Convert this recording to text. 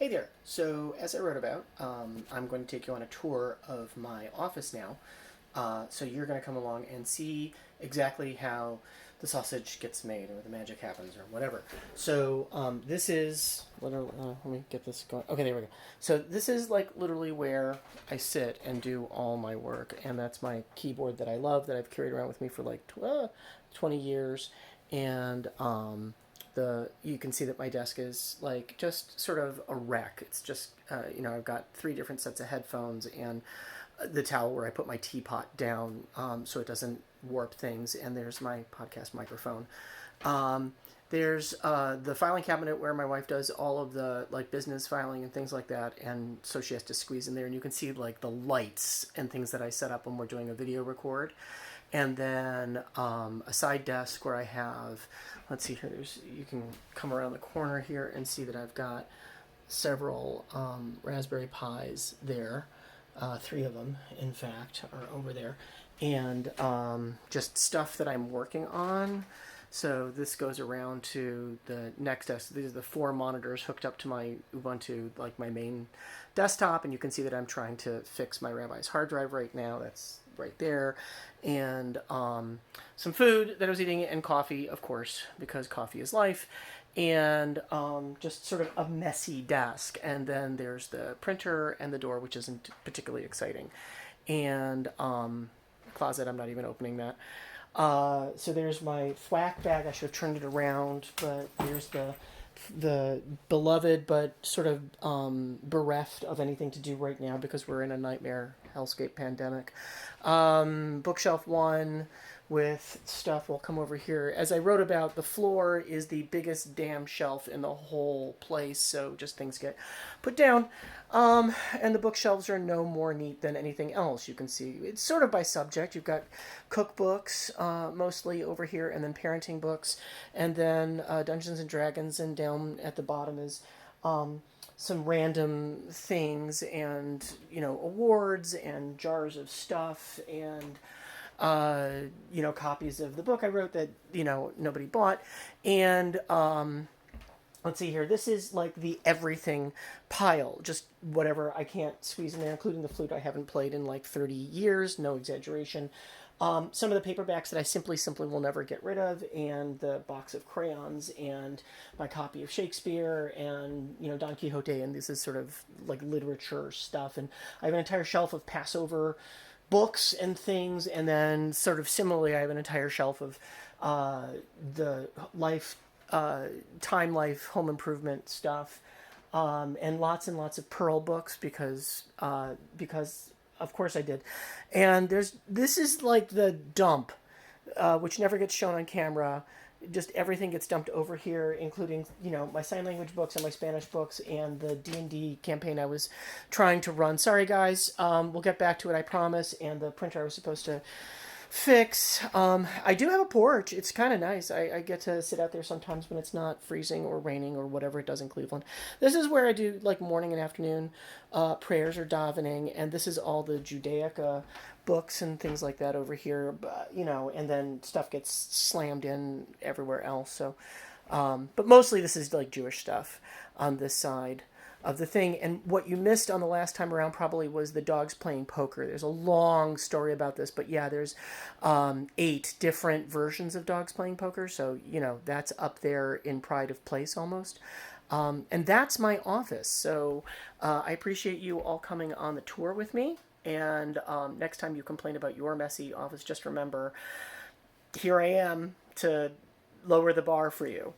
Hey there. So, as I wrote about, I'm going to take you on a tour of my office now. So, you're going to come along and see exactly how the sausage gets made or the magic happens or whatever. So, this is. Let me get this going. Okay, there we go. So, this is like literally where I sit and do all my work. And that's my keyboard that I love that I've carried around with me for like 20 years. And you can see that my desk is like just sort of a wreck. It's just I've got three different sets of headphones and the towel where I put my teapot down so it doesn't warp things. And there's my podcast microphone. Um, there's the filing cabinet where my wife does all of the like business filing and things like that, and so she has to squeeze in there. And you can see like the lights and things that I set up when we're doing a video record. And then a side desk where I have, let's see here, you can come around the corner here and see that I've got several Raspberry Pis there. Three of them, in fact, are over there. And just stuff that I'm working on. So this goes around to the next desk. These are the four monitors hooked up to my Ubuntu, like my main desktop. And you can see that I'm trying to fix my Rabbi's hard drive right now. That's right there. And some food that I was eating, and coffee, of course, because coffee is life. And just sort of a messy desk. And then there's the printer and the door, which isn't particularly exciting. And closet, I'm not even opening that. So there's my thwack bag. I should have turned it around, but there's the beloved but sort of bereft of anything to do right now because we're in a nightmare hellscape pandemic. Bookshelf one with stuff. We'll come over here. As I wrote about, the floor is the biggest damn shelf in the whole place, so just things get put down. And the bookshelves are no more neat than anything else. You can see it's sort of by subject. You've got cookbooks mostly over here, and then parenting books, and then Dungeons and Dragons, and down at the bottom is some random things and awards and jars of stuff and copies of the book I wrote that nobody bought. And let's see here. This is like the everything pile, just whatever I can't squeeze in there, including the flute I haven't played in like 30 years, no exaggeration. Some of the paperbacks that I simply will never get rid of, and the box of crayons, and my copy of Shakespeare, and Don Quixote, and this is sort of like literature stuff. And I have an entire shelf of Passover books and things, and then sort of similarly, I have an entire shelf of the Time Life home improvement stuff, and lots of Pearl books because of course I did. And this is like the dump, which never gets shown on camera. Just everything gets dumped over here, including my sign language books and my Spanish books and the D&D campaign I was trying to run. Sorry guys, we'll get back to it, I promise. And the printer I was supposed to fix. I do have a porch. It's kind of nice. I get to sit out there sometimes when it's not freezing or raining or whatever it does in Cleveland. This is where I do like morning and afternoon prayers or davening, and this is all the Judaica books and things like that over here. But, and then stuff gets slammed in everywhere else. So, but mostly this is like Jewish stuff on this side of the thing. And what you missed on the last time around probably was the dogs playing poker. There's a long story about this, but yeah, there's 8 different versions of dogs playing poker. So, that's up there in pride of place almost. And that's my office. So I appreciate you all coming on the tour with me. And next time you complain about your messy office, just remember, here I am to lower the bar for you.